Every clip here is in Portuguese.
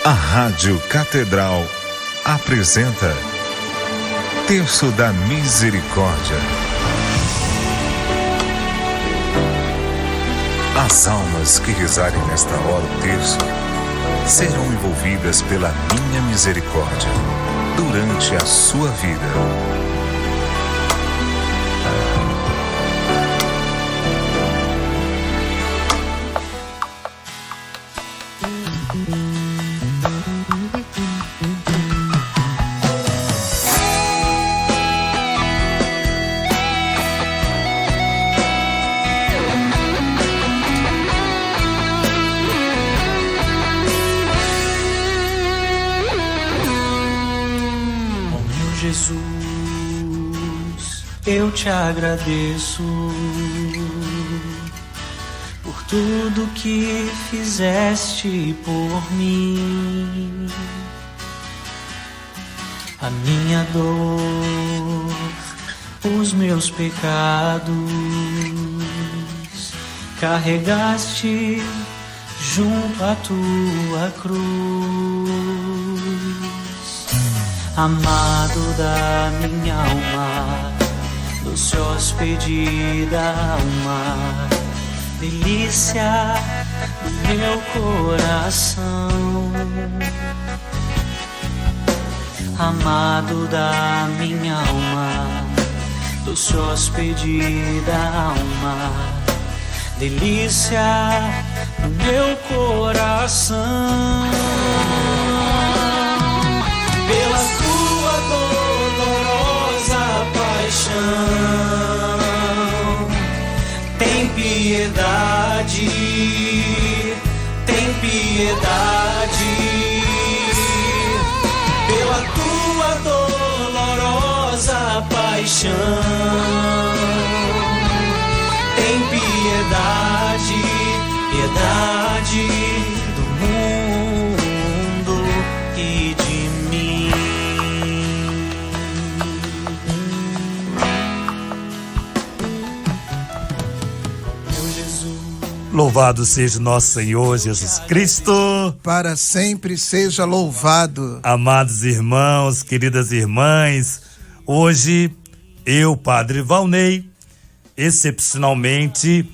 A Rádio Catedral apresenta Terço da Misericórdia. As almas que rezarem nesta hora o terço serão envolvidas pela minha misericórdia durante a sua vida. Jesus, eu te agradeço por tudo que fizeste por mim. A minha dor, os meus pecados, carregaste junto à tua cruz. Amado da minha alma, doce hóspede da alma, delícia do meu coração. Amado da minha alma, doce hóspede da alma, delícia do meu coração. Pela tua dolorosa paixão, tem piedade, tem piedade. Pela tua dolorosa paixão, tem piedade, piedade do mundo e de mim. Meu Jesus. Louvado seja nosso Senhor Jesus Cristo. Para sempre seja louvado. Amados irmãos, queridas irmãs, hoje eu, Padre Valnei, excepcionalmente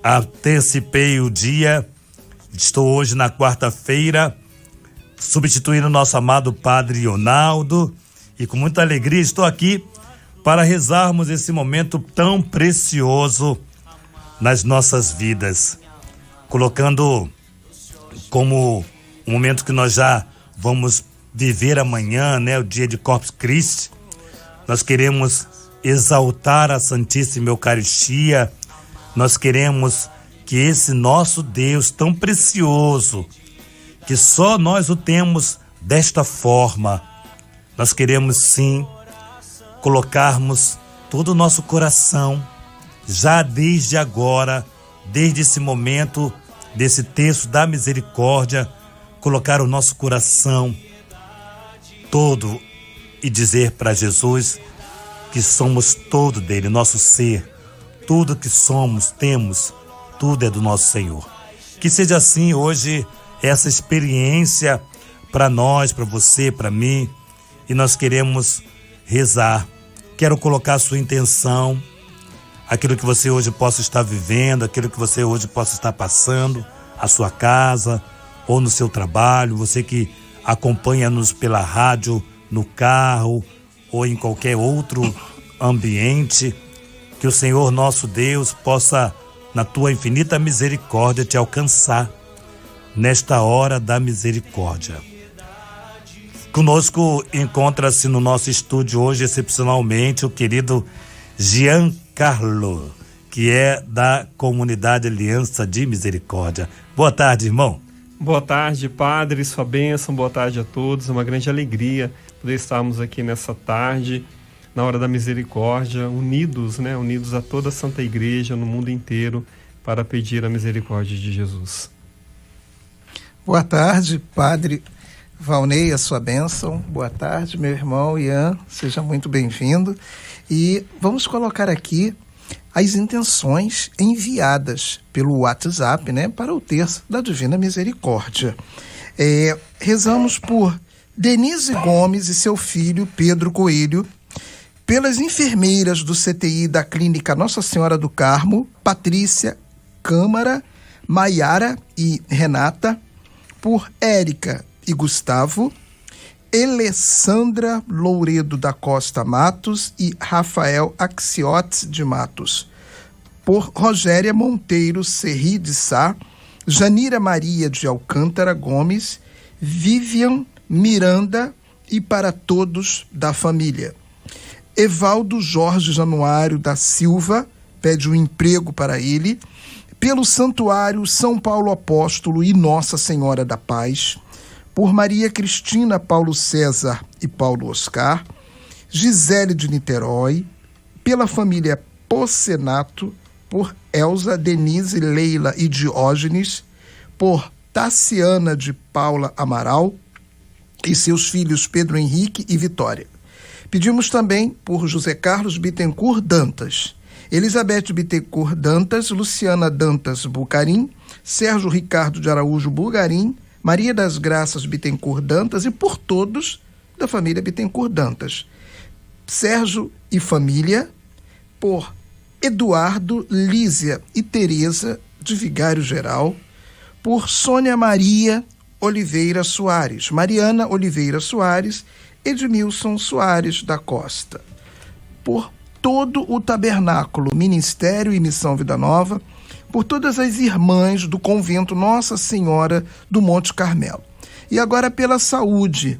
antecipei o dia. Estou hoje na quarta-feira, substituindo o nosso amado Padre Ronaldo, e com muita alegria estou aqui para rezarmos esse momento tão precioso nas nossas vidas, colocando como um momento que nós já vamos viver amanhã, né, o dia de Corpus Christi. Nós queremos exaltar a Santíssima Eucaristia, nós queremos que esse nosso Deus tão precioso, que só nós o temos desta forma, nós queremos sim colocarmos todo o nosso coração, já desde agora, desde esse momento, desse terço da misericórdia, colocar o nosso coração todo e dizer para Jesus que somos todo dele, nosso ser, tudo que somos, temos, tudo é do nosso Senhor. Que seja assim hoje essa experiência para nós, para você, para mim, e nós queremos rezar. Quero colocar a sua intenção, aquilo que você hoje possa estar vivendo, aquilo que você hoje possa estar passando, a sua casa ou no seu trabalho, você que acompanha-nos pela rádio, no carro ou em qualquer outro ambiente, que o Senhor nosso Deus possa, na tua infinita misericórdia, te alcançar nesta hora da misericórdia. Conosco encontra-se no nosso estúdio hoje, excepcionalmente, o querido Giancarlo, que é da Comunidade Aliança de Misericórdia. Boa tarde, irmão. Boa tarde, Padre, sua bênção, boa tarde a todos. É uma grande alegria poder estarmos aqui nessa tarde, na hora da misericórdia, unidos, né? Unidos a toda a Santa Igreja no mundo inteiro para pedir a misericórdia de Jesus. Boa tarde, Padre Valnei, a sua bênção. Boa tarde, meu irmão Ian, seja muito bem-vindo. E vamos colocar aqui as intenções enviadas pelo WhatsApp, né, para o terço da Divina Misericórdia. Rezamos por Denise Gomes e seu filho Pedro Coelho, pelas enfermeiras do CTI da Clínica Nossa Senhora do Carmo, Patrícia, Câmara, Maiara e Renata, por Érica e Gustavo, Alessandra Louredo da Costa Matos e Rafael Axiotes de Matos, por Rogéria Monteiro Serri de Sá, Janira Maria de Alcântara Gomes, Vivian Miranda e para todos da família. Evaldo Jorge Januário da Silva pede um emprego para ele, pelo Santuário São Paulo Apóstolo e Nossa Senhora da Paz, por Maria Cristina Paulo César e Paulo Oscar, Gisele de Niterói, pela família Pocenato, por Elza, Denise, Leila e Diógenes, por Tassiana de Paula Amaral e seus filhos Pedro Henrique e Vitória. Pedimos também por José Carlos Bittencourt Dantas, Elizabeth Bittencourt Dantas, Luciana Dantas Bucarim, Sérgio Ricardo de Araújo Bugarim, Maria das Graças Bittencourt Dantas e por todos da família Bittencourt Dantas. Sérgio e família, por Eduardo, Lísia e Tereza de Vigário Geral, por Sônia Maria Oliveira Soares, Mariana Oliveira Soares, Edmilson Soares da Costa, por todo o Tabernáculo, Ministério e Missão Vida Nova, por todas as irmãs do convento Nossa Senhora do Monte Carmelo. E agora pela saúde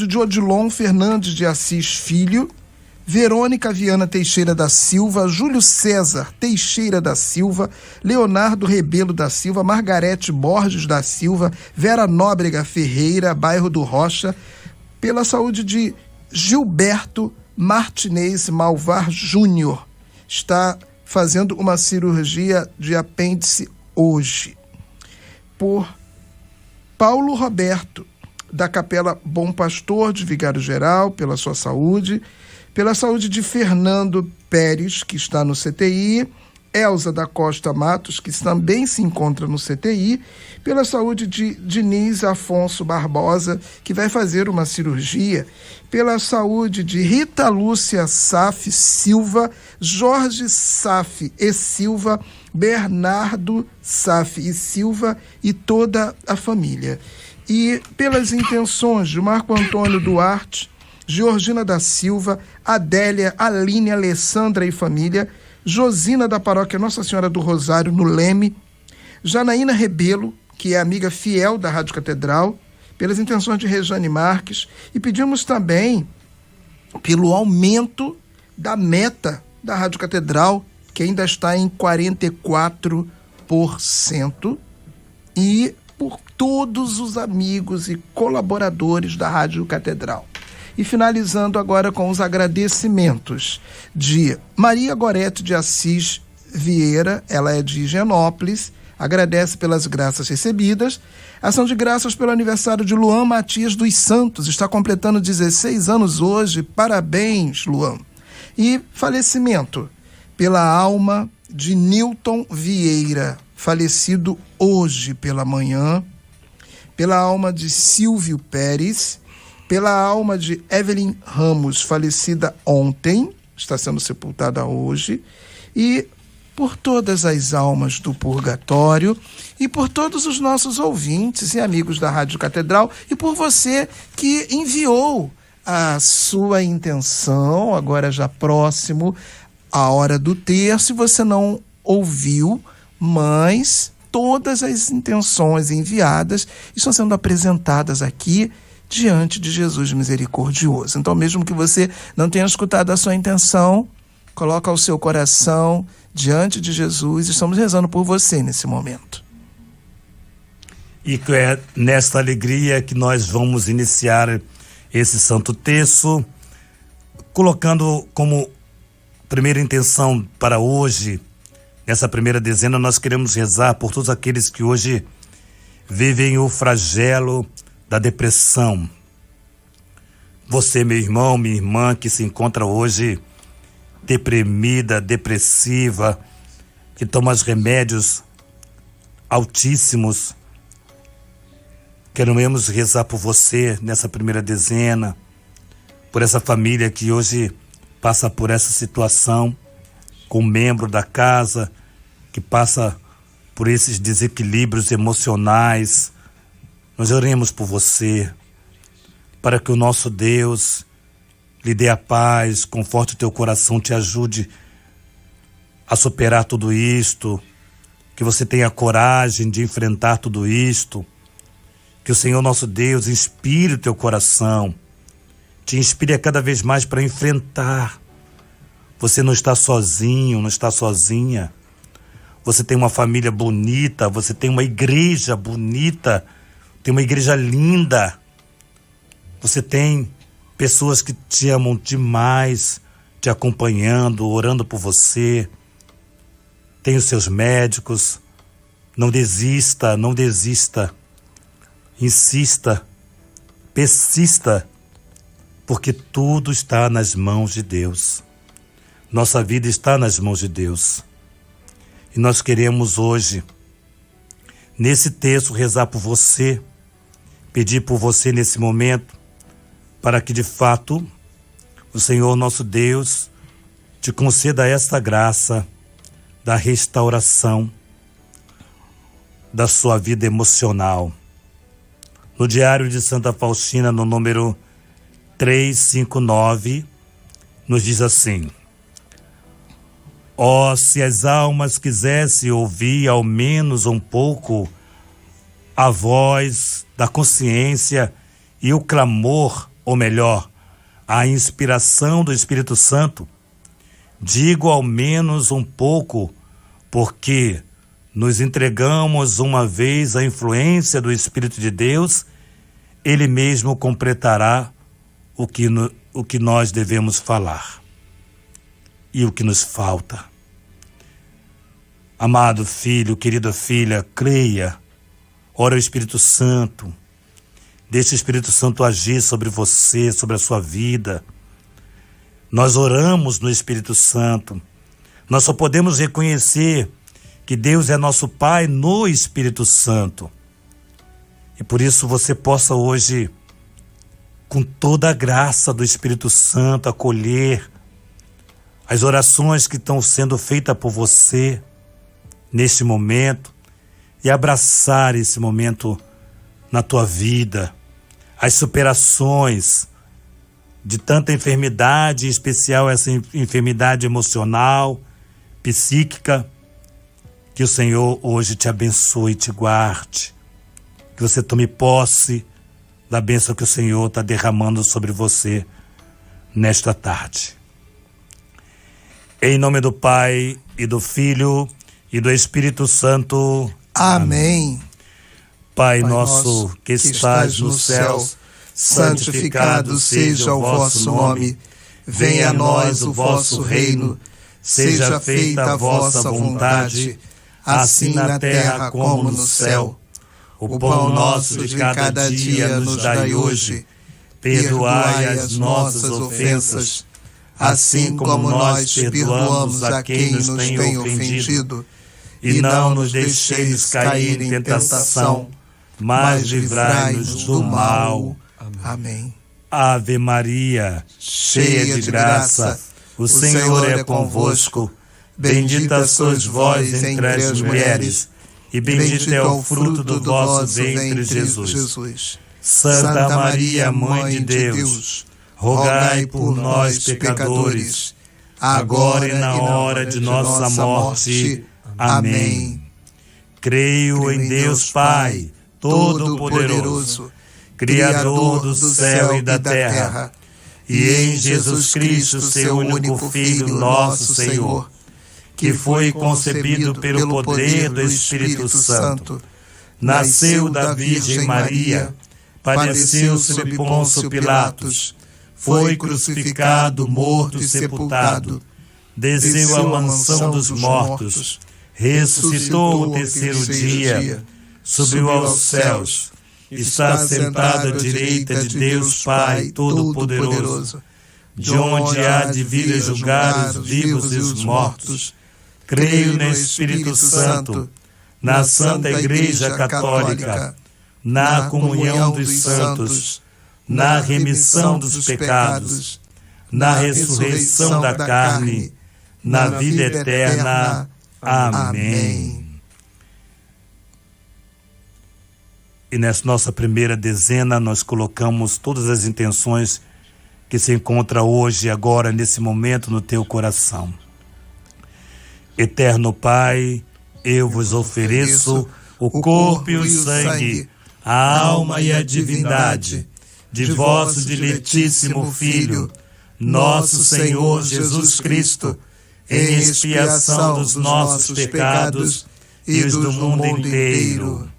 de Odilon Fernandes de Assis Filho, Verônica Viana Teixeira da Silva, Júlio César Teixeira da Silva, Leonardo Rebelo da Silva, Margarete Borges da Silva, Vera Nóbrega Ferreira, bairro do Rocha, pela saúde de Gilberto Martinez Malvar Júnior, está fazendo uma cirurgia de apêndice hoje. Por Paulo Roberto, da Capela Bom Pastor de Vigário Geral, pela sua saúde, pela saúde de Fernando Pérez, que está no CTI, Elza da Costa Matos, que também se encontra no CTI, pela saúde de Diniz Afonso Barbosa, que vai fazer uma cirurgia, pela saúde de Rita Lúcia Saf Silva, Jorge Saf e Silva, Bernardo Saf e Silva e toda a família. E pelas intenções de Marco Antônio Duarte, Georgina da Silva, Adélia, Aline, Alessandra e família, Josina da Paróquia Nossa Senhora do Rosário, no Leme, Janaína Rebelo, que é amiga fiel da Rádio Catedral, pelas intenções de Rejane Marques, e pedimos também pelo aumento da meta da Rádio Catedral, que ainda está em 44%, e por todos os amigos e colaboradores da Rádio Catedral. E finalizando agora com os agradecimentos de Maria Gorete de Assis Vieira, ela é de Higienópolis, agradece pelas graças recebidas. Ação de graças pelo aniversário de Luan Matias dos Santos, está completando 16 anos hoje, parabéns, Luan. E falecimento pela alma de Newton Vieira, falecido hoje pela manhã, pela alma de Silvio Pérez, pela alma de Evelyn Ramos, falecida ontem, está sendo sepultada hoje, e por todas as almas do purgatório, e por todos os nossos ouvintes e amigos da Rádio Catedral, e por você que enviou a sua intenção, agora já próximo à hora do terço, você não ouviu, mas todas as intenções enviadas estão sendo apresentadas aqui diante de Jesus misericordioso. Então, mesmo que você não tenha escutado a sua intenção, coloca o seu coração diante de Jesus, estamos rezando por você nesse momento. E é nesta alegria que nós vamos iniciar esse Santo Terço, colocando como primeira intenção para hoje, nessa primeira dezena, nós queremos rezar por todos aqueles que hoje vivem o flagelo da depressão. Você, meu irmão, minha irmã, que se encontra hoje deprimida, depressiva, que toma os remédios altíssimos, Queremos rezar por você nessa primeira dezena, por essa família que hoje passa por essa situação, com um membro da casa que passa por esses desequilíbrios emocionais. Nós oremos por você, para que o nosso Deus lhe dê a paz, conforte o teu coração, te ajude a superar tudo isto, que você tenha coragem de enfrentar tudo isto, que o Senhor nosso Deus inspire o teu coração, te inspire a cada vez mais para enfrentar. Você não está sozinho, não está sozinha. Você tem uma família bonita, você tem uma igreja bonita, tem uma igreja linda. Você tem pessoas que te amam demais, te acompanhando, orando por você. Tem os seus médicos. Não desista, não desista. Insista, persista, porque tudo está nas mãos de Deus. Nossa vida está nas mãos de Deus. E nós queremos hoje, nesse texto, rezar por você, pedir por você nesse momento, para que de fato o Senhor nosso Deus te conceda esta graça da restauração da sua vida emocional. No Diário de Santa Faustina, no número 359, nos diz assim: ó, se as almas quisessem ouvir ao menos um pouco a voz da consciência e o clamor, ou melhor, a inspiração do Espírito Santo, digo ao menos um pouco, porque nos entregamos uma vez à influência do Espírito de Deus, Ele mesmo completará o que nós devemos falar e o que nos falta. Amado filho, querida filha, creia, ora o Espírito Santo, deixe o Espírito Santo agir sobre você, sobre a sua vida. Nós oramos no Espírito Santo, nós só podemos reconhecer que Deus é nosso Pai no Espírito Santo. E por isso você possa hoje, com toda a graça do Espírito Santo, acolher as orações que estão sendo feitas por você neste momento e abraçar esse momento na tua vida, as superações de tanta enfermidade, em especial essa enfermidade emocional, psíquica. Que o Senhor hoje te abençoe e te guarde, que você tome posse da bênção que o Senhor está derramando sobre você nesta tarde. Em nome do Pai e do Filho e do Espírito Santo. Amém. Pai nosso que estás no céu, santificado seja o vosso nome. Venha a nós o vosso reino. Seja feita a vossa vontade, assim na terra como no céu. O pão nosso de cada dia nos dai hoje. Perdoai as nossas ofensas, assim como nós perdoamos a quem nos tem ofendido. E não nos deixeis cair em tentação, mas livrai-nos do mal. Amém. Ave Maria, cheia de graça, o Senhor é convosco. Bendita sois vós entre as mulheres, e bendito é o fruto do vosso ventre, Jesus. Santa Maria, Mãe de Deus, rogai por nós, pecadores, agora e na hora de nossa morte. Amém. Creio em Deus Pai, Todo-Poderoso, Criador do céu e da terra, e em Jesus Cristo, seu único Filho, nosso Senhor, que foi concebido pelo poder do Espírito Santo, nasceu da Virgem Maria, padeceu sob Pôncio Pilatos, foi crucificado, morto e sepultado, desceu à mansão dos mortos, ressuscitou o terceiro dia, subiu aos céus, está sentado à direita de Deus Pai Todo-Poderoso, de onde há de vir a julgar os vivos e os mortos. Creio no Espírito Santo, na Santa Igreja Católica, na comunhão dos santos, na remissão dos pecados, na ressurreição da carne, na vida eterna. Amém. E nessa nossa primeira dezena, nós colocamos todas as intenções que se encontram hoje, agora, nesse momento, no teu coração. Eterno Pai, eu vos ofereço o corpo e o sangue, a alma e a divindade de vosso diletíssimo Filho, nosso Senhor Jesus Cristo, em expiação dos nossos pecados e os do mundo inteiro.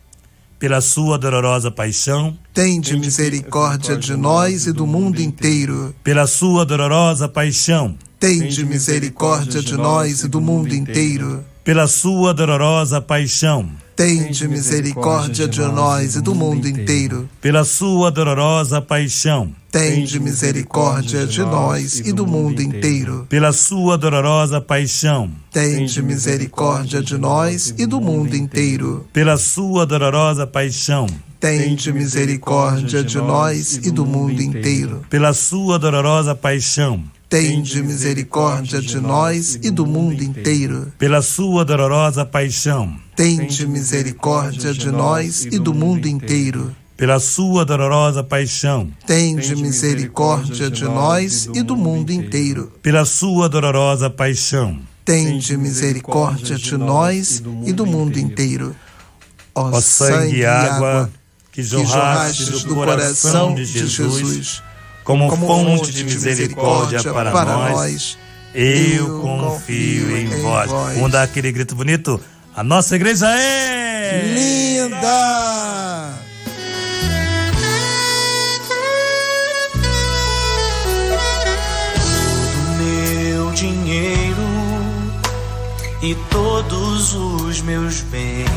Pela sua dolorosa paixão, tende misericórdia de nós e do mundo inteiro. Pela sua dolorosa paixão, tende misericórdia de nós e do mundo inteiro. Pela sua dolorosa paixão, tende misericórdia de nós e do mundo inteiro. Pela sua dolorosa paixão, tende misericórdia de nós e do mundo inteiro. Pela sua dolorosa paixão, tende misericórdia de nós e do mundo inteiro. Pela sua dolorosa paixão, tende misericórdia de nós e do mundo inteiro. Pela sua dolorosa paixão, tende misericórdia de nós e do mundo inteiro. Pela sua dolorosa paixão, tende misericórdia de nós e do mundo inteiro. Pela sua dolorosa paixão, tende misericórdia de nós e do mundo inteiro. Pela sua dolorosa paixão, tende misericórdia de nós e do mundo inteiro. Ó sangue e água que jorrastes do coração de Jesus, como fonte de misericórdia para nós, eu confio em vós. Vamos dar aquele grito bonito? A nossa igreja é linda! Todo meu dinheiro e todos os meus bens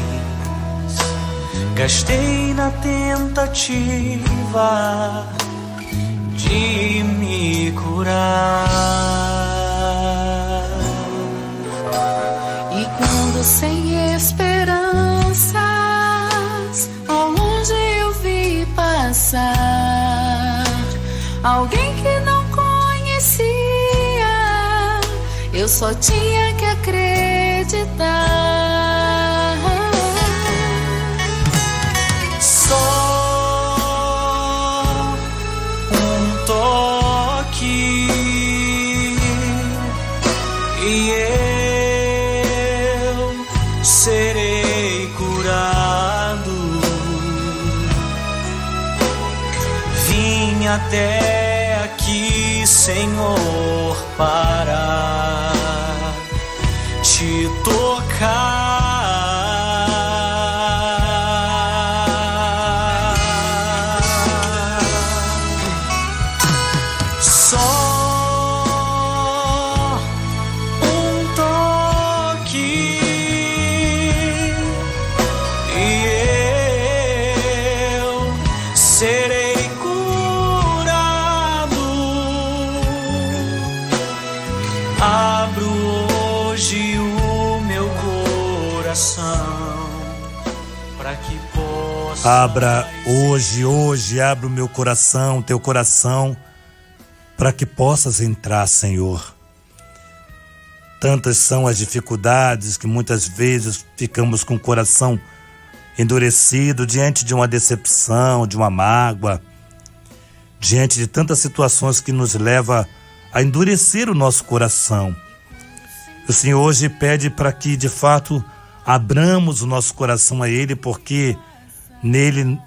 gastei na tentativa de me curar. E quando sem esperanças ao longe eu vi passar alguém que não conhecia, eu só tinha que acreditar. Só e eu serei curado. Vim até aqui, Senhor, para te tocar. Abra hoje, abra o meu coração, teu coração, para que possas entrar, Senhor. Tantas são as dificuldades que muitas vezes ficamos com o coração endurecido diante de uma decepção, de uma mágoa, diante de tantas situações que nos leva a endurecer o nosso coração. O Senhor hoje pede para que, de fato, abramos o nosso coração a Ele, porque nele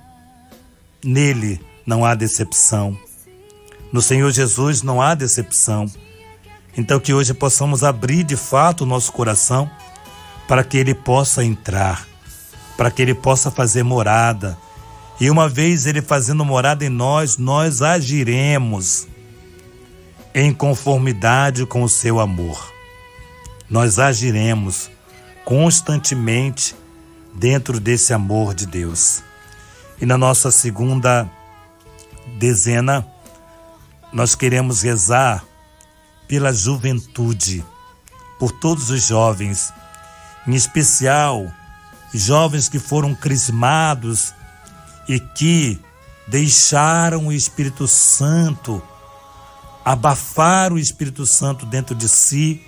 não há decepção. No Senhor Jesus não há decepção. Então que hoje possamos abrir de fato o nosso coração para que Ele possa entrar, para que Ele possa fazer morada. E uma vez Ele fazendo morada em nós, nós agiremos em conformidade com o seu amor. Nós agiremos constantemente dentro desse amor de Deus. E na nossa segunda dezena, nós queremos rezar pela juventude, por todos os jovens, em especial jovens que foram crismados e que deixaram o Espírito Santo, abafaram o Espírito Santo dentro de si,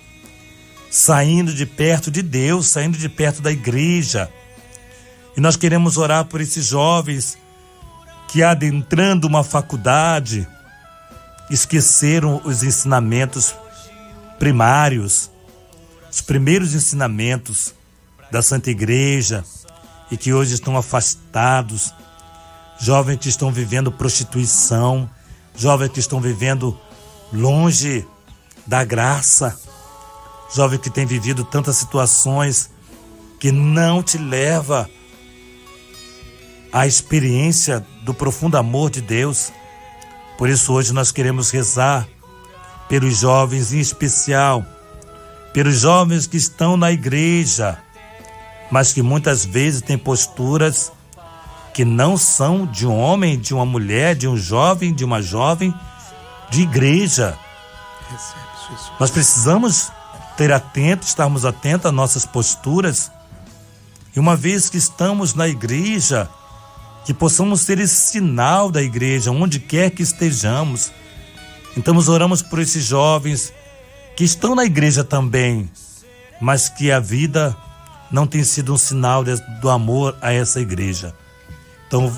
saindo de perto de Deus, saindo de perto da igreja. E nós queremos orar por esses jovens que, adentrando uma faculdade, esqueceram os ensinamentos primários, os primeiros ensinamentos da Santa Igreja e que hoje estão afastados, jovens que estão vivendo prostituição, jovens que estão vivendo longe da graça, jovens que têm vivido tantas situações que não te leva à experiência do profundo amor de Deus. Por isso hoje nós queremos rezar pelos jovens, em especial pelos jovens que estão na igreja, mas que muitas vezes têm posturas que não são de um homem, de uma mulher, de um jovem, de uma jovem de igreja. Nós precisamos estarmos atentos às nossas posturas, e uma vez que estamos na igreja, que possamos ser esse sinal da igreja, onde quer que estejamos. Então nós oramos por esses jovens que estão na igreja também, mas que a vida não tem sido um sinal do amor a essa igreja. Então,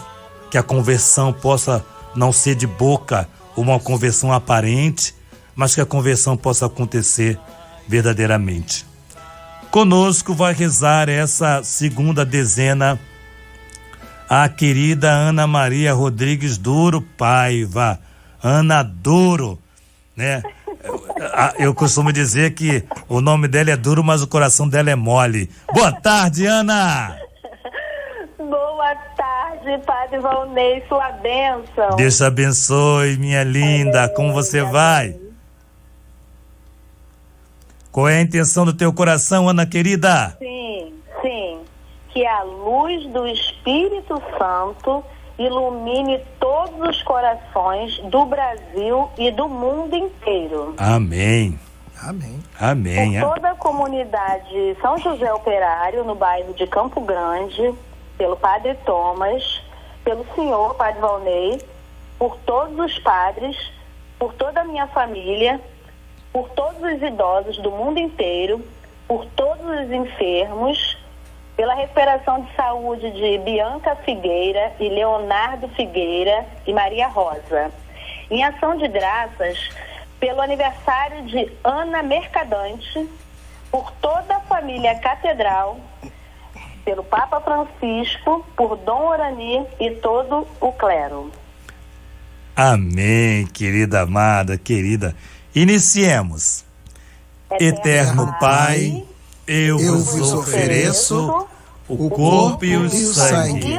que a conversão possa não ser de boca, uma conversão aparente, mas que a conversão possa acontecer verdadeiramente. Conosco vai rezar essa segunda dezena a querida Ana Maria Rodrigues Duro Paiva, Ana Duro, né? Eu costumo dizer que o nome dela é duro, mas o coração dela é mole. Boa tarde, Ana! Boa tarde, Padre Valnei, sua bênção. Deus te abençoe, minha linda. Como você vai? Qual é a intenção do teu coração, Ana querida? Sim. Que a luz do Espírito Santo ilumine todos os corações do Brasil e do mundo inteiro. Amém. Por toda a comunidade São José Operário, no bairro de Campo Grande, pelo Padre Thomas, pelo senhor Padre Valnei, por todos os padres, por toda a minha família, por todos os idosos do mundo inteiro, por todos os enfermos, pela recuperação de saúde de Bianca Figueira e Leonardo Figueira e Maria Rosa. Em ação de graças, pelo aniversário de Ana Mercadante, por toda a família Catedral, pelo Papa Francisco, por Dom Orani e todo o clero. Amém, querida amada, querida. Iniciemos. Eterno Pai, eu vos ofereço o corpo e o sangue,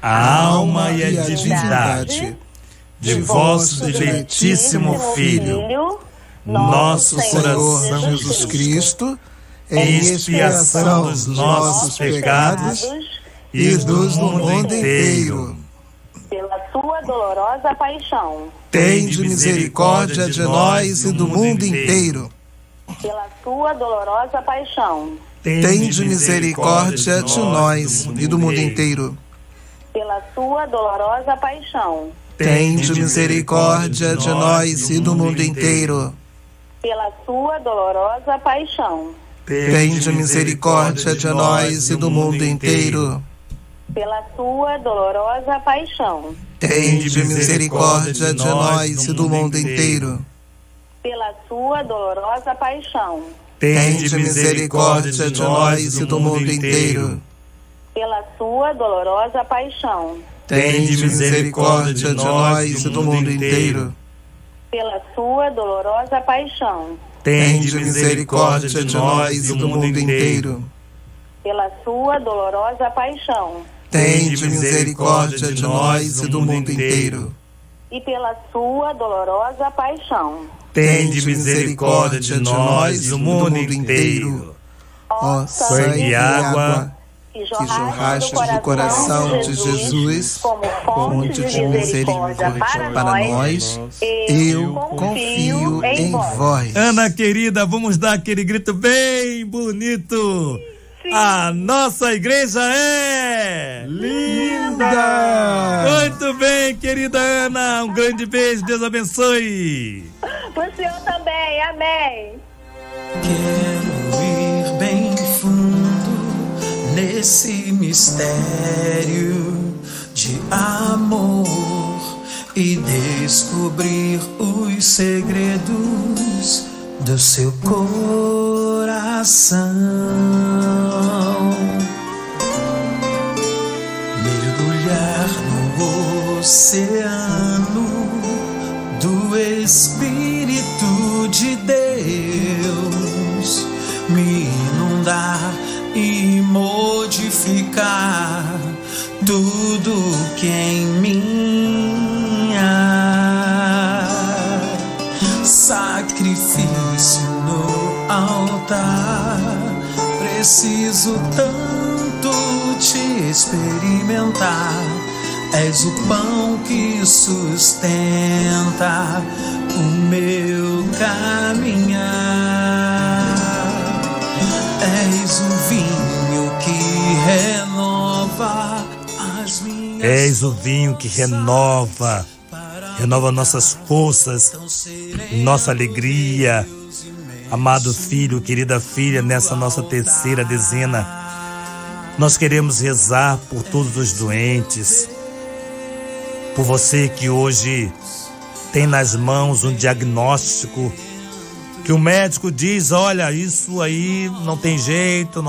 a alma e a divindade de vosso diletíssimo Filho, nosso coração Jesus Cristo, em expiação dos nossos pecados e dos do mundo inteiro. Pela sua dolorosa paixão, tende misericórdia de nós e do mundo inteiro. Pela sua dolorosa paixão, tende misericórdia de nós e do mundo inteiro. Pela sua dolorosa paixão, tende misericórdia de nós e do mundo inteiro. Pela sua dolorosa paixão, tende misericórdia de nós e do mundo inteiro. Pela sua dolorosa paixão, tende misericórdia de nós e do mundo inteiro. Pela sua dolorosa paixão, tende misericórdia de nós e do mundo inteiro. Pela sua dolorosa paixão, tende misericórdia de nós e do mundo inteiro. Pela sua dolorosa paixão, tende misericórdia de nós e do mundo inteiro. Pela sua dolorosa paixão, tende misericórdia de nós e do mundo inteiro. E pela sua dolorosa paixão, tende misericórdia de nós e do mundo inteiro. Ó sangue e água que jorraste do coração de Jesus como fonte de misericórdia para nós, eu confio em vós. Ana querida, vamos dar aquele grito bem bonito. A nossa igreja é linda! Ana! Muito bem, querida Ana. Um grande beijo, Deus abençoe. O senhor também, amém. Quero ir bem fundo nesse mistério de amor e descobrir os segredos do seu coração. Mergulhar no oceano do Espírito de Deus, me inundar e modificar tudo que em mim há. Sacrifício no altar, preciso tanto te experimentar. És o pão que sustenta o meu caminhar. És o vinho que renova as minhas. És o vinho que renova nossas forças, nossa alegria. Amado filho, querida filha, nessa nossa terceira dezena, nós queremos rezar por todos os doentes, por você que hoje tem nas mãos um diagnóstico que o médico diz: olha, isso aí não tem jeito,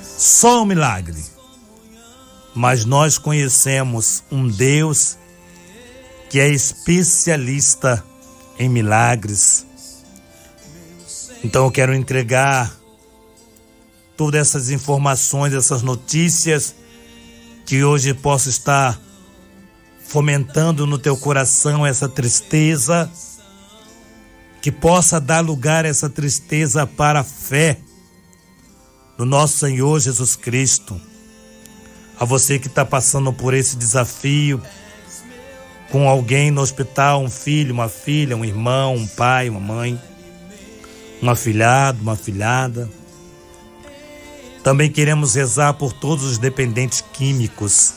só um milagre. Mas nós conhecemos um Deus que é especialista em milagres. Então eu quero entregar todas essas informações, essas notícias, que hoje possa estar fomentando no teu coração essa tristeza, que possa dar lugar a essa tristeza para a fé no nosso Senhor Jesus Cristo. A você que está passando por esse desafio, com alguém no hospital, um filho, uma filha, um irmão, um pai, uma mãe, um afilhado, uma afilhada. Também queremos rezar por todos os dependentes químicos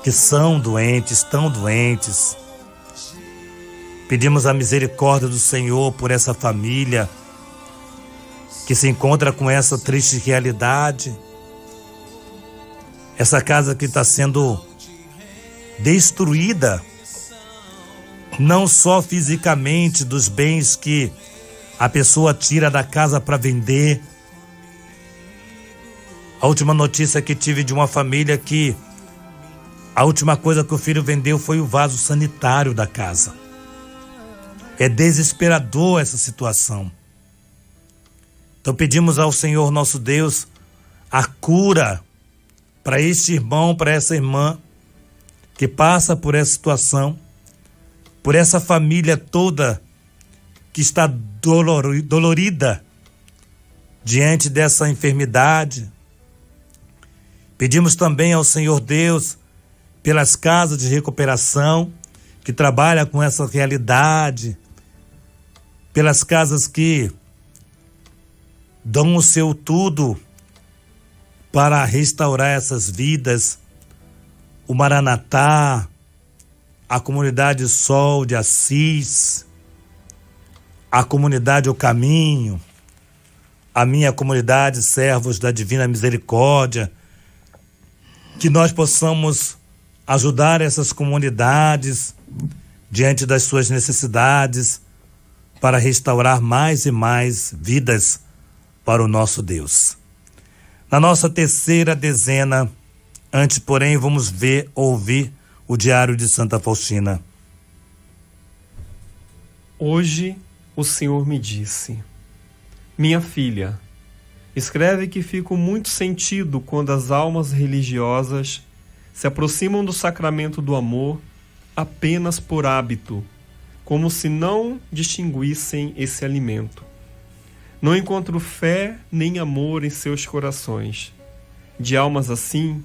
que são doentes, estão doentes. Pedimos a misericórdia do Senhor por essa família que se encontra com essa triste realidade. Essa casa que está sendo destruída, não só fisicamente, dos bens que a pessoa tira da casa para vender. A última notícia que tive de uma família que a última coisa que o filho vendeu foi o vaso sanitário da casa. É desesperador essa situação. Então pedimos ao Senhor nosso Deus a cura para este irmão, para essa irmã que passa por essa situação, por essa família toda que está dolorida diante dessa enfermidade. Pedimos também ao Senhor Deus pelas casas de recuperação que trabalham com essa realidade, pelas casas que dão o seu tudo para restaurar essas vidas. O Maranatá, a comunidade Sol de Assis, a comunidade O Caminho, a minha comunidade Servos da Divina Misericórdia, que nós possamos ajudar essas comunidades diante das suas necessidades para restaurar mais e mais vidas para o nosso Deus. Na nossa terceira dezena, antes, porém, vamos ouvir o Diário de Santa Faustina. Hoje o Senhor me disse: minha filha, escreve que fico muito sentido quando as almas religiosas se aproximam do sacramento do amor apenas por hábito, como se não distinguissem esse alimento. Não encontro fé nem amor em seus corações. De almas assim,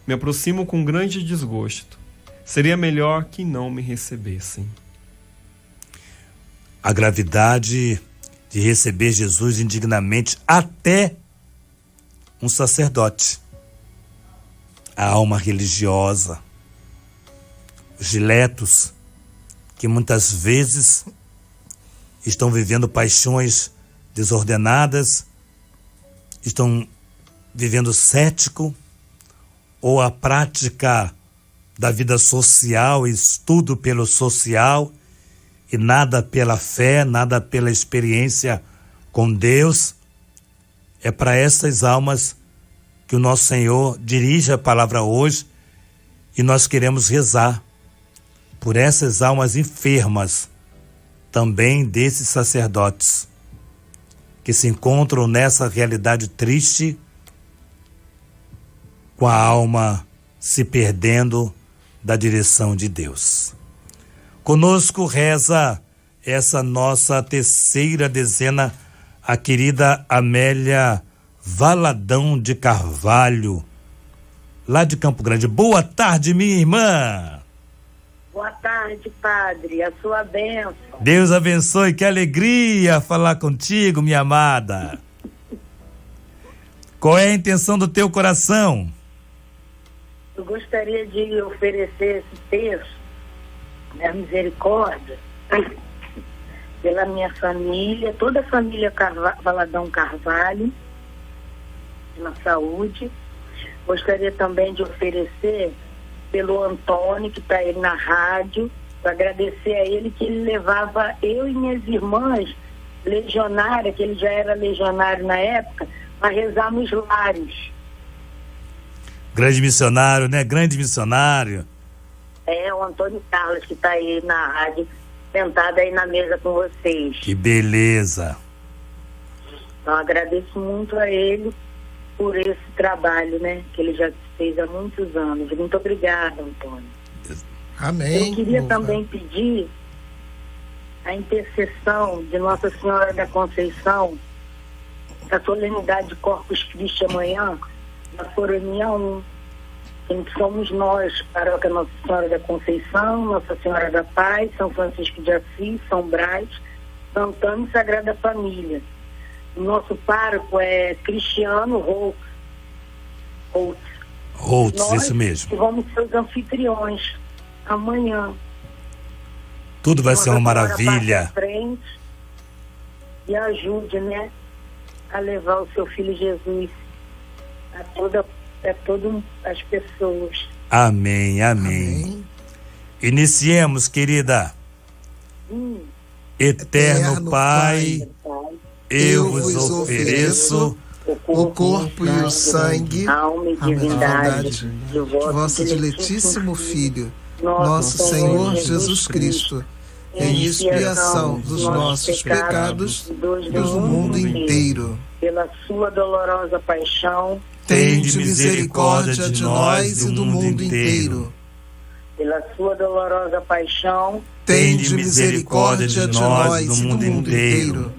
me aproximo com grande desgosto. Seria melhor que não me recebessem. A gravidade de receber Jesus indignamente até um sacerdote. a alma religiosa, os diletos que muitas vezes estão vivendo paixões desordenadas, estão vivendo cético, ou a prática da vida social, estudo pelo social e nada pela fé, nada pela experiência com Deus. É para essas almas que o nosso Senhor dirige a palavra hoje, e nós queremos rezar por essas almas enfermas, também desses sacerdotes que se encontram nessa realidade triste, com a alma se perdendo da direção de Deus. Conosco reza essa nossa terceira dezena, a querida Amélia Valadão de Carvalho, lá de Campo Grande. Boa tarde, minha irmã. Boa tarde, padre, a sua bênção. Deus abençoe, que alegria falar contigo, minha amada. Qual é a intenção do teu coração? Eu gostaria de oferecer esse texto, da misericórdia, pela minha família, toda a família Valadão Carvalho, na saúde. Gostaria também de oferecer pelo Antônio, que está aí na rádio, para agradecer a ele que ele levava eu e minhas irmãs legionárias, que ele já era legionário na época, para rezar nos lares. Grande missionário, né? Grande missionário. É, o Antônio Carlos, que está aí na rádio, sentado aí na mesa com vocês. Que beleza. Então, agradeço muito a ele por esse trabalho, né? Que ele já fez há muitos anos. Muito obrigada, Antônio. Amém. Eu queria também pedir a intercessão de Nossa Senhora da Conceição, da solenidade de Corpus Christi amanhã, na Forania 1. Quem somos nós, Paróquia Nossa Senhora da Conceição, Nossa Senhora da Paz, São Francisco de Assis, São Brás, Santana e Sagrada Família. O nosso pároco é Cristiano Holtz, isso mesmo. Que vamos ser os anfitriões amanhã. Tudo vai ser uma maravilha. Frente e ajude, né, a levar o seu filho Jesus a todas as pessoas. Amém, amém. Iniciemos, querida. Eterno Pai, eu vos ofereço o corpo e o sangue, alma e divindade de vosso diletíssimo Filho, nosso Senhor Jesus Cristo, em expiação dos nossos pecados e do mundo inteiro. Pela sua dolorosa paixão, tende misericórdia de nós e do mundo inteiro. Pela sua dolorosa paixão, tende misericórdia de nós e do mundo inteiro.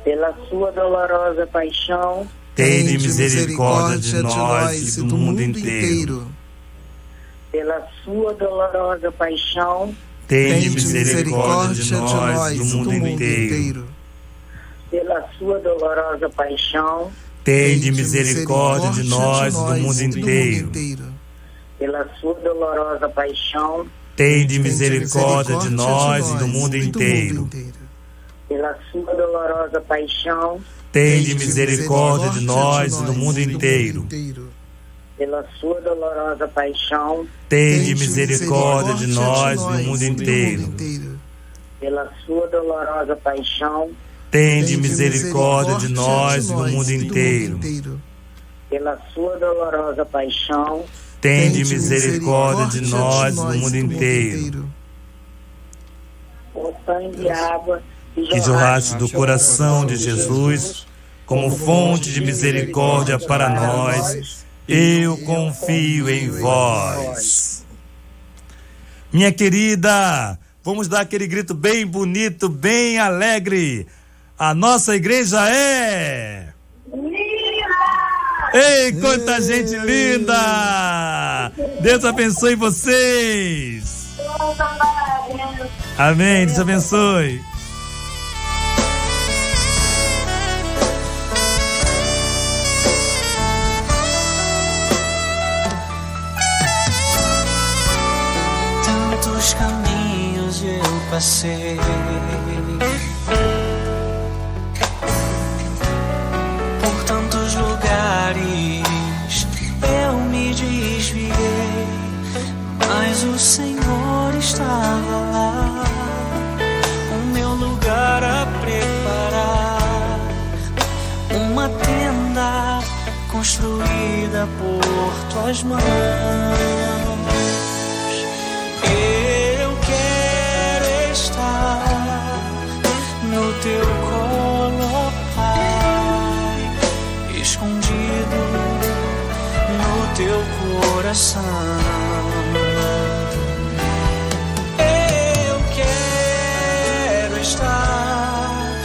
Pela sua dolorosa paixão, tende misericórdia de nós e do mundo inteiro. Pela sua dolorosa paixão, tende misericórdia de nós e do mundo inteiro. Pela sua dolorosa paixão, tende misericórdia de nós e do mundo inteiro. Pela sua dolorosa paixão, tende misericórdia de nós e do mundo inteiro. Pela sua dolorosa paixão, tende misericórdia de nós e do mundo inteiro. Pela sua dolorosa paixão, tende misericórdia de nós e do mundo inteiro. Pela sua dolorosa paixão, tende misericórdia de nós e do mundo inteiro. Pela sua dolorosa paixão, tende misericórdia de nós e do mundo inteiro. O sangue e água que jorraste do coração de Jesus como fonte de misericórdia para nós, eu confio em vós. Minha querida, vamos dar aquele grito bem bonito, bem alegre. A nossa igreja é... Ei, quanta gente linda! Deus abençoe vocês. Amém, Deus abençoe. passei. Por tantos lugares eu me desviei, mas o Senhor estava lá, o meu lugar a preparar, uma tenda construída por tuas mãos. Eu quero estar no teu colo, Pai, escondido no teu coração. Eu quero estar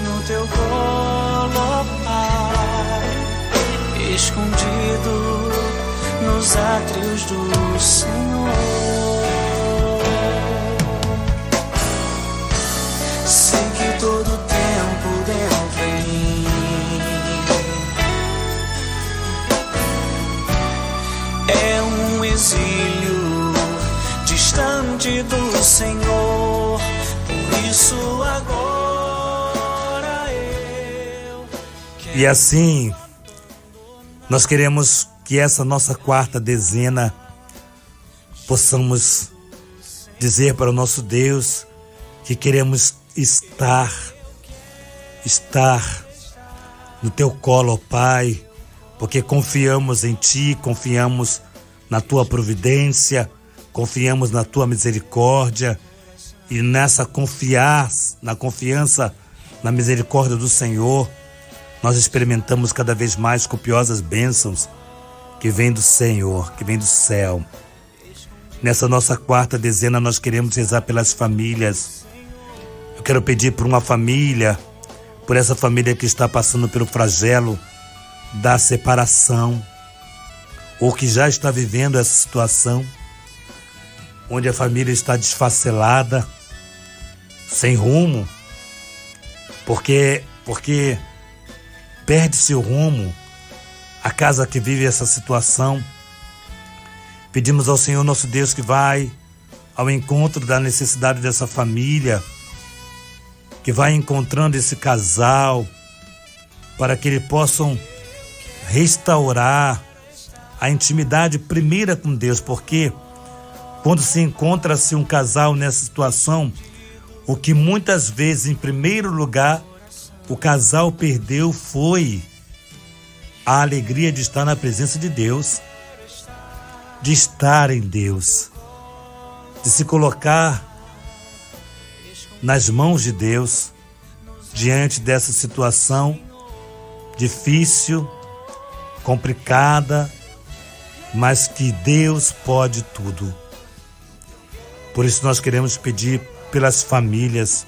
no teu colo, Pai, escondido nos átrios do Senhor. Sei que todo tempo dentro em mim é um exílio distante do Senhor, por isso agora eu quero... E assim, nós queremos que essa nossa quarta dezena possamos dizer para o nosso Deus que queremos estar no teu colo, ó Pai, porque confiamos em Ti, confiamos na Tua providência, confiamos na Tua misericórdia, e nessa confiança, na misericórdia do Senhor, nós experimentamos cada vez mais copiosas bênçãos que vêm do Senhor, que vêm do céu. Nessa nossa quarta dezena nós queremos rezar pelas famílias. Eu quero pedir por uma família, por essa família que está passando pelo flagelo da separação, ou que já está vivendo essa situação, onde a família está desfacelada, sem rumo, porque perde-se o rumo, a casa que vive essa situação. Pedimos ao Senhor nosso Deus que vai ao encontro da necessidade dessa família, que vai encontrando esse casal, para que eles possam restaurar a intimidade primeira com Deus, porque quando se encontra-se um casal nessa situação, o que muitas vezes, em primeiro lugar, o casal perdeu foi a alegria de estar na presença de Deus, de estar em Deus, de se colocar nas mãos de Deus, diante dessa situação difícil, complicada, mas que Deus pode tudo. Por isso nós queremos pedir pelas famílias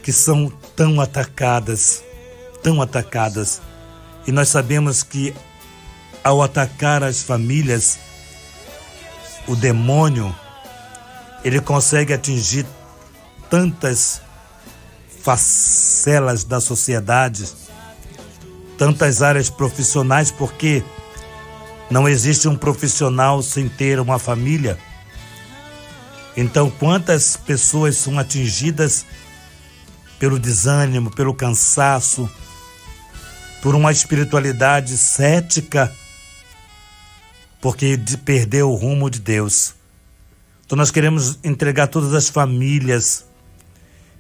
que são tão atacadas, e nós sabemos que ao atacar as famílias, o demônio, ele consegue atingir tantas facelas da sociedade, tantas áreas profissionais, porque não existe um profissional sem ter uma família. Então, quantas pessoas são atingidas pelo desânimo, pelo cansaço, por uma espiritualidade cética, porque perdeu o rumo de Deus. Então nós queremos entregar todas as famílias,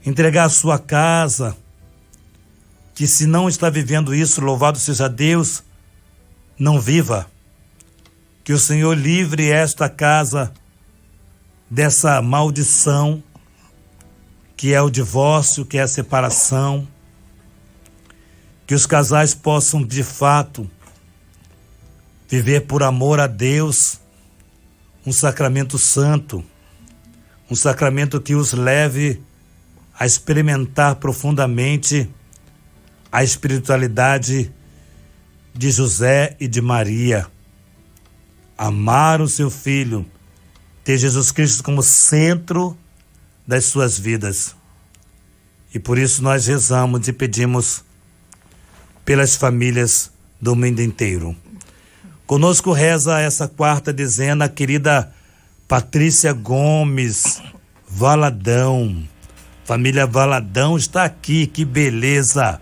entregar a sua casa, que se não está vivendo isso, louvado seja Deus, não viva. Que o Senhor livre esta casa dessa maldição, que é o divórcio, que é a separação. Que os casais possam, de fato, viver por amor a Deus, um sacramento santo, um sacramento que os leve a experimentar profundamente a espiritualidade de José e de Maria. Amar o seu filho, ter Jesus Cristo como centro das suas vidas. E por isso nós rezamos e pedimos pelas famílias do mundo inteiro. Conosco reza essa quarta dezena a querida Patrícia Gomes Valadão. Família Valadão está aqui, que beleza.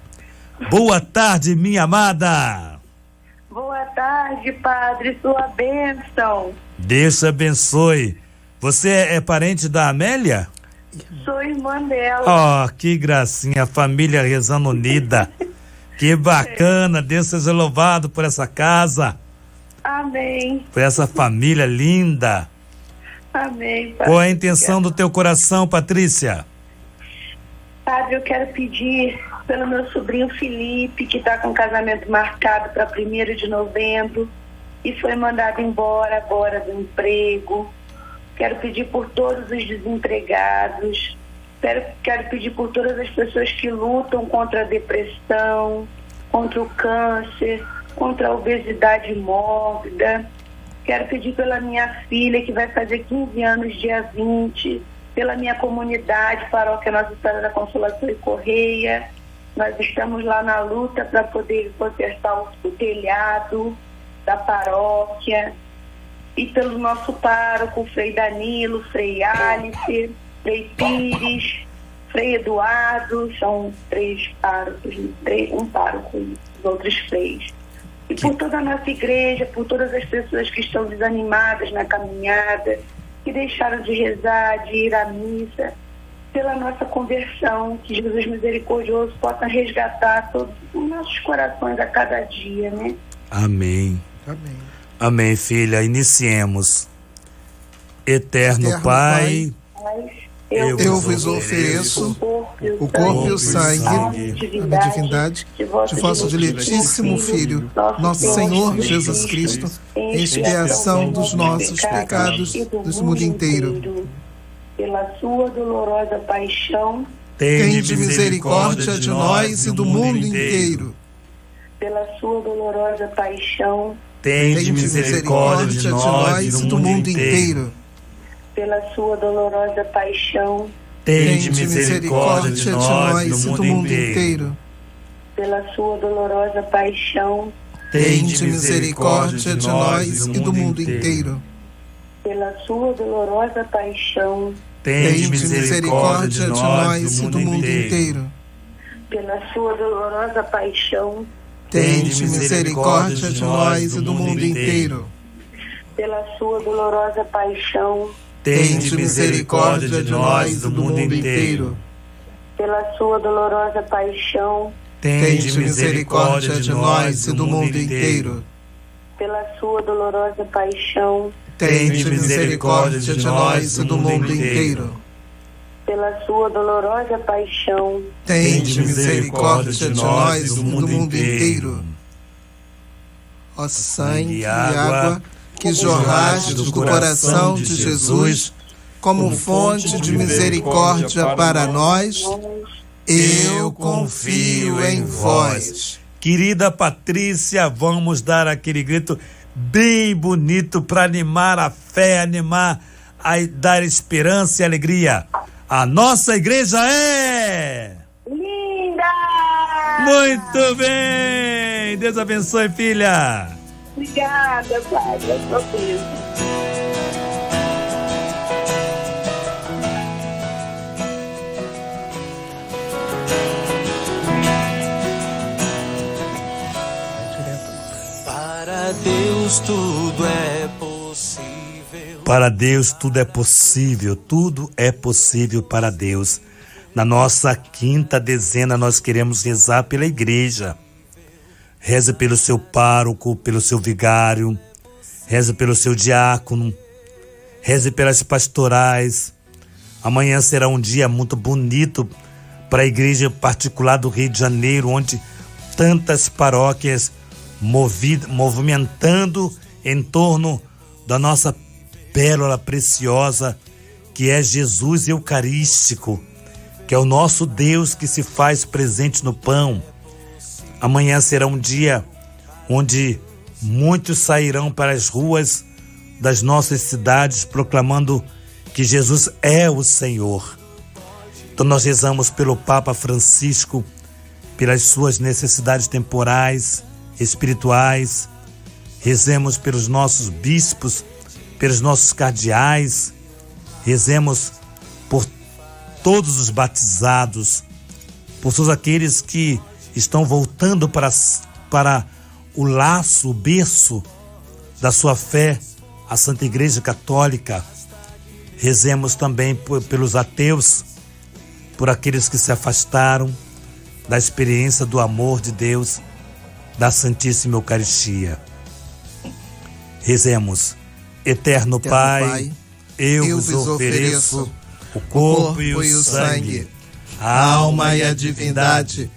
Boa tarde, minha amada. Boa tarde, Padre, sua bênção. Deus te abençoe. Você é parente da Amélia? Sou irmã dela. Oh, que gracinha, a família rezando unida. Que bacana, Deus seja louvado por essa casa. Amém. Por essa família linda. Amém, Padre. Qual é a intenção do teu coração, Patrícia? Padre, eu quero pedir pelo meu sobrinho Felipe, que está com o casamento marcado para 1º de novembro e foi mandado embora agora do emprego. Quero pedir por todos os desempregados. Quero pedir por todas as pessoas que lutam contra a depressão, contra o câncer, contra a obesidade mórbida. Quero pedir pela minha filha, que vai fazer 15 anos dia 20, pela minha comunidade, Paróquia Nossa Senhora da Consolação e Correia. Nós estamos lá na luta para poder consertar o telhado da paróquia. E pelo nosso pároco, Frei Danilo, Frei Alice, Frei Pires, Frei Eduardo, são 3 párocos, um pároco e os outros freis. E por toda a nossa igreja, por todas as pessoas que estão desanimadas na caminhada, que deixaram de rezar, de ir à missa, pela nossa conversão, que Jesus misericordioso possa resgatar todos os nossos corações a cada dia, né? Amém. Amém. Amém, filha. Iniciemos. Eterno Pai, eu vos ofereço o corpo e o sangue da divindade de vosso diletíssimo Filho, nosso Senhor Jesus Cristo, em expiação dos nossos pecados do mundo inteiro. Pela sua dolorosa paixão, tende misericórdia de nós e do mundo inteiro. Pela sua dolorosa paixão, tende misericórdia de nós e do mundo inteiro. Pela sua dolorosa paixão, tende misericórdia de nós e do mundo inteiro. Pela sua dolorosa paixão, tende misericórdia de nós e do mundo inteiro. Pela sua dolorosa paixão, tende misericórdia de nós e do mundo inteiro. Pela sua dolorosa paixão, tende misericórdia de nós e do mundo inteiro. Pela sua dolorosa paixão, tende misericórdia de nós e do mundo inteiro. Pela sua dolorosa paixão, tende misericórdia de nós e do mundo inteiro. Pela sua dolorosa paixão, tende misericórdia de nós e do mundo inteiro. Pela sua dolorosa paixão, tende misericórdia de nós e do mundo inteiro. Ó sangue e água que jorraste do coração de Jesus como fonte de misericórdia para nós, eu confio em vós. Querida Patrícia, vamos dar aquele grito bem bonito para animar a fé, animar, dar esperança e alegria. A nossa igreja é linda! Muito bem! Deus abençoe, filha! Obrigada, Padre, eu sou bênção. Para Deus tudo é possível. Para Deus tudo é possível, tudo é possível para Deus. Na nossa 5ª dezena nós queremos rezar pela igreja. Reze pelo seu pároco, pelo seu vigário, reze pelo seu diácono, reze pelas pastorais. Amanhã será um dia muito bonito para a igreja particular do Rio de Janeiro, onde tantas paróquias movimentando em torno da nossa pérola preciosa, que é Jesus Eucarístico, que é o nosso Deus que se faz presente no pão. Amanhã será um dia onde muitos sairão para as ruas das nossas cidades proclamando que Jesus é o Senhor. Então nós rezamos pelo Papa Francisco, pelas suas necessidades temporais, espirituais. Rezemos pelos nossos bispos, pelos nossos cardeais. Rezemos por todos os batizados, por todos aqueles que estão voltando para o laço, o berço da sua fé, a Santa Igreja Católica. Rezemos também pelos ateus, por aqueles que se afastaram da experiência do amor de Deus, da Santíssima Eucaristia. Rezemos. Eterno Pai, eu vos ofereço o corpo e o sangue, a alma e a divindade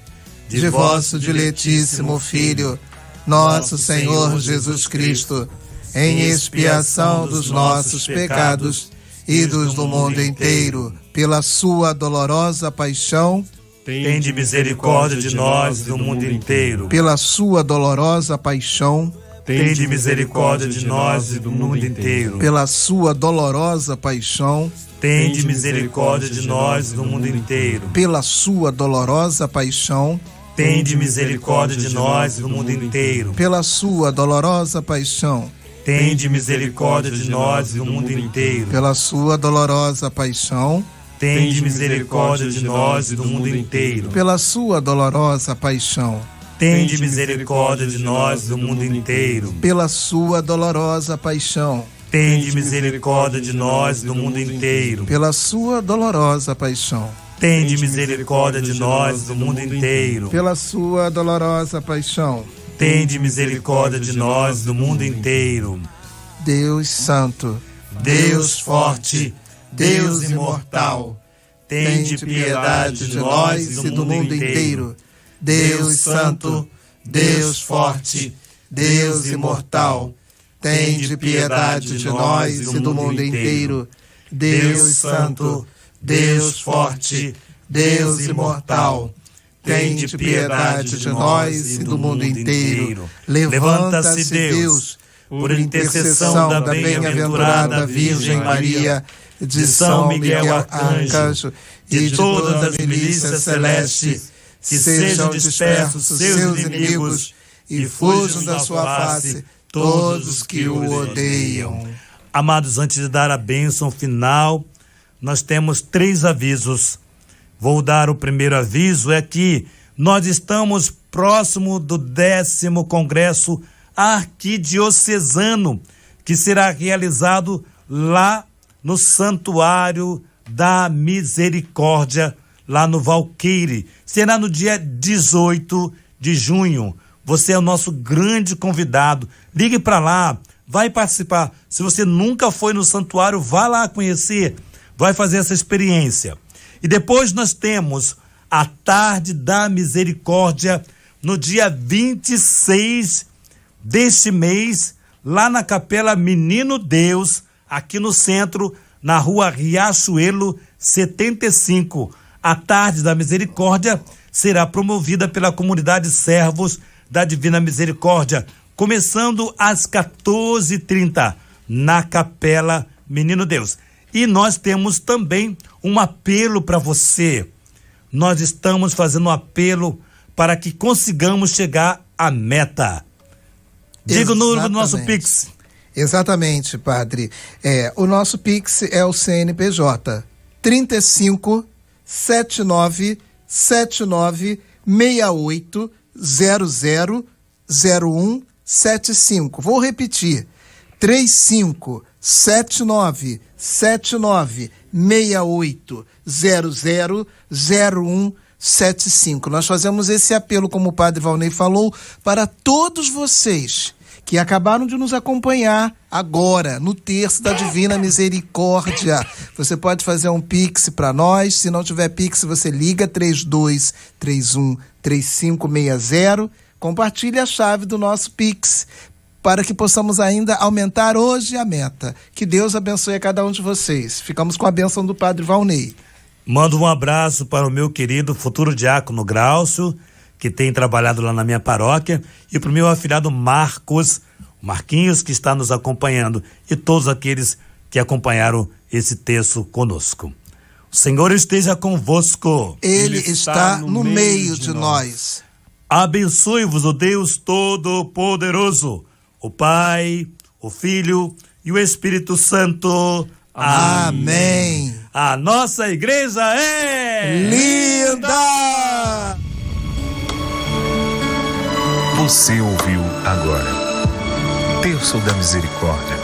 de vosso diletíssimo Filho, nosso Senhor Jesus Cristo, em expiação dos nossos pecados e dos do mundo inteiro, pela sua dolorosa paixão, tende misericórdia de nós e do mundo inteiro. Pela sua dolorosa paixão, tende misericórdia de nós e do mundo inteiro. Pela sua dolorosa paixão, tende misericórdia de nós e do mundo inteiro. Pela sua dolorosa paixão, tende misericórdia de nós e do mundo inteiro. Pela sua dolorosa paixão, tende misericórdia de nós e do mundo inteiro. Pela sua dolorosa paixão, tende misericórdia de nós e do mundo inteiro. Pela sua dolorosa paixão, tende misericórdia de nós e do mundo inteiro. Pela sua dolorosa paixão, tende misericórdia de nós e do mundo inteiro. Pela sua dolorosa paixão, tende misericórdia de nós e do mundo inteiro. Pela sua dolorosa paixão, tende misericórdia de nós do mundo inteiro. Deus Santo, Deus Forte, Deus Imortal, tende piedade de nós e do mundo inteiro. Deus Santo, Deus Forte, Deus Imortal, tende piedade de nós e do mundo inteiro. Deus Santo, Deus Forte, Deus Imortal, tende piedade de nós e do mundo inteiro. Levanta-se, Deus, por intercessão da bem-aventurada Virgem Maria, de São Miguel Arcanjo e de todas as milícias celestes, que sejam dispersos seus inimigos e fujam da sua face todos que o odeiam. Amados, antes de dar a bênção final, nós temos 3 avisos. Vou dar o primeiro aviso, é que nós estamos próximo do 10º Congresso Arquidiocesano, que será realizado lá no Santuário da Misericórdia, lá no Valqueire. Será no dia 18 de junho. Você é o nosso grande convidado. Ligue para lá, vai participar. Se você nunca foi no santuário, vá lá conhecer, vai fazer essa experiência. E depois nós temos a Tarde da Misericórdia, no dia 26 deste mês, lá na Capela Menino Deus, aqui no centro, na rua Riachuelo 75. A Tarde da Misericórdia será promovida pela comunidade Servos da Divina Misericórdia, começando às 14h30, na Capela Menino Deus. E nós temos também um apelo para você. Nós estamos fazendo um apelo para que consigamos chegar à meta. Diga o número do nosso Pix. Exatamente, padre. O nosso Pix é o CNPJ 35 79 79 68 000175. Vou repetir. 35 79 79 68 000175. Nós fazemos esse apelo, como o padre Valnei falou, para todos vocês que acabaram de nos acompanhar agora no Terço da Divina Misericórdia. Você pode fazer um Pix para nós. Se não tiver Pix, você liga 3231-3560. Compartilhe a chave do nosso Pix para que possamos ainda aumentar hoje a meta. Que Deus abençoe a cada um de vocês. Ficamos com a bênção do padre Valnei. Mando um abraço para o meu querido futuro diácono Graucio, que tem trabalhado lá na minha paróquia, e para o meu afilhado Marquinhos, que está nos acompanhando, e todos aqueles que acompanharam esse texto conosco. O Senhor esteja convosco. Ele está no meio de nós. Abençoe-vos o Deus Todo-Poderoso, o Pai, o Filho e o Espírito Santo. Amém. A nossa igreja é linda! Você ouviu agora Terço da Misericórdia,